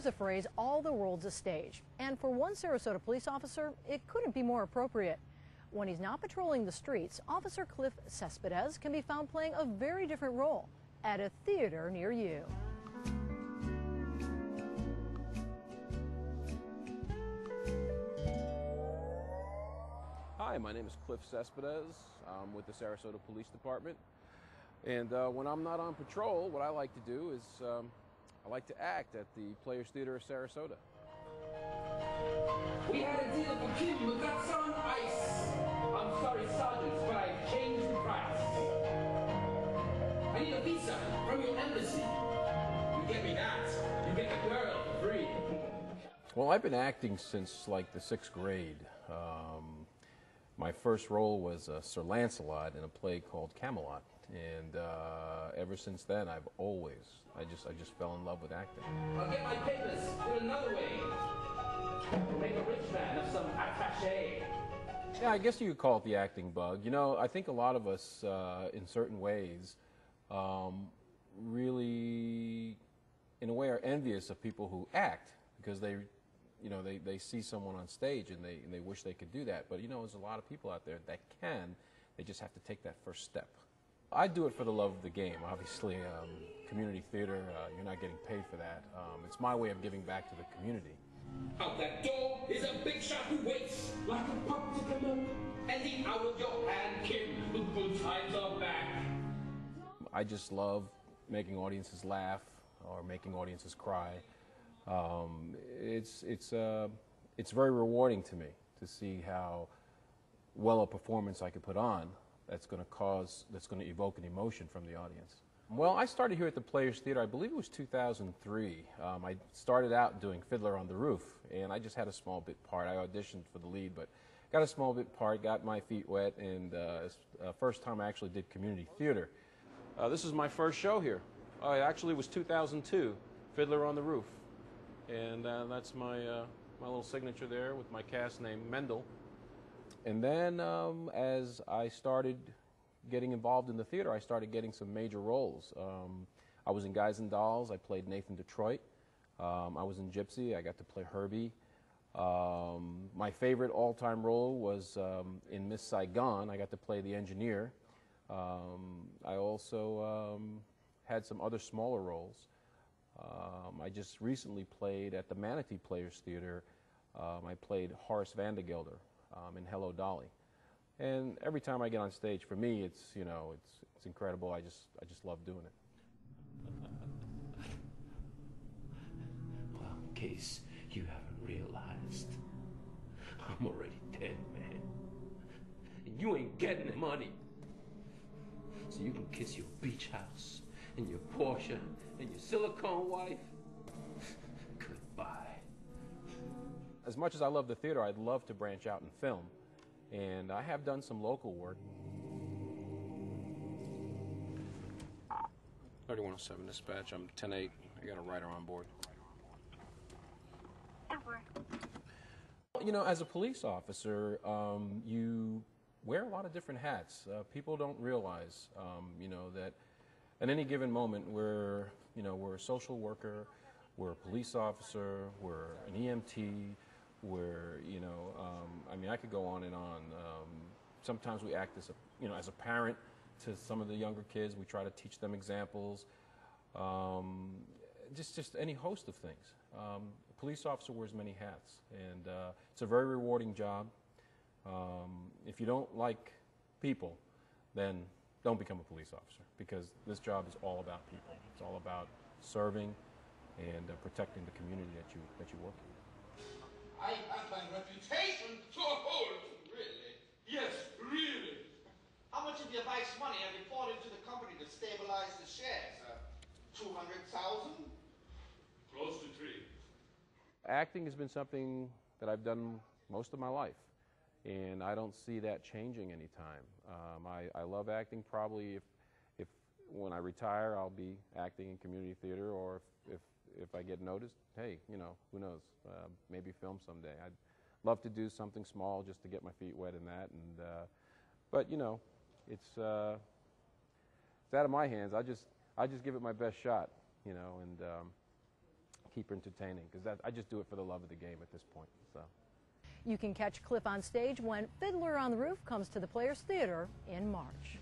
There's a phrase, all the world's a stage. And for one Sarasota police officer, it couldn't be more appropriate. When he's not patrolling the streets, Officer Cliff Cespedes can be found playing a very different role at a theater near you. Hi, my name is Cliff Cespedes. I'm with the Sarasota Police Department. And when I'm not on patrol, what I like to do is I like to act at the Players Theater of Sarasota. We had a deal for Kim, but that's on ice. I'm sorry, Sergeant, but I've changed the price. I need a visa from your embassy. You get me that, you get the girl for free. Well, I've been acting since like the 6th grade. My first role was Sir Lancelot in a play called Camelot, and ever since then, I just fell in love with acting. I'll get my papers in another way. Make a rich man of some attaché. Yeah, I guess you could call it the acting bug. You know, I think a lot of us, in certain ways, really, in a way, are envious of people who act because they see someone on stage and they wish they could do that. But, you know, there's a lot of people out there that can. They just have to take that first step. I do it for the love of the game. Obviously, community theater, you're not getting paid for that. It's my way of giving back to the community. Out that door is a big shot who waits like a pup to come up. And the out of your hand, Kim, the good times are back. I just love making audiences laugh or making audiences cry. It's very rewarding to me to see how well a performance I could put on that's going to evoke an emotion from the audience. Well, I started here at the Players Theater, I believe it was 2003. I started out doing Fiddler on the Roof, and I just had a small bit part. I auditioned for the lead, but got a small bit part, got my feet wet, and first time I actually did community theater. This is my first show here. It actually was 2002, Fiddler on the Roof. And that's my little signature there with my cast name, Mendel. And then as I started getting involved in the theater, I started getting some major roles. I was in Guys and Dolls. I played Nathan Detroit. I was in Gypsy. I got to play Herbie. My favorite all-time role was in Miss Saigon. I got to play the engineer. I also had some other smaller roles. I just recently played at the Manatee Players Theater. I played Horace Vandergelder in Hello, Dolly. And every time I get on stage, for me, it's incredible. I just love doing it. Well, in case you haven't realized, I'm already dead, man. And you ain't getting the money. So you can kiss your beach house and your Porsche and your silicone wife. Goodbye. As much as I love the theater, I'd love to branch out and film. And I have done some local work. 3107 dispatch, I'm 10-8. I got a rider on board. Over. You know, as a police officer, you wear a lot of different hats. People don't realize, that at any given moment we're a social worker, we're a police officer, we're an EMT, we're, I could go on and on. Sometimes we act as a parent to some of the younger kids. We try to teach them examples. Just any host of things. A police officer wears many hats, and it's a very rewarding job. If you don't like people, then don't become a police officer, because this job is all about people. It's all about serving and protecting the community that you work in. I have my reputation to uphold. Really? Yes, really. How much of your wife's money have you poured into the company to stabilize the shares? 200,000? Close to 3. Acting has been something that I've done most of my life, and I don't see that changing anytime. I love acting. Probably if when I retire, I'll be acting in community theater, or if I get noticed, hey, who knows? Maybe film someday. I'd love to do something small just to get my feet wet in that, and but it's out of my hands. I just give it my best shot, and keep entertaining, because I just do it for the love of the game at this point. So. You can catch Cliff on stage when Fiddler on the Roof comes to the Players Theater in March.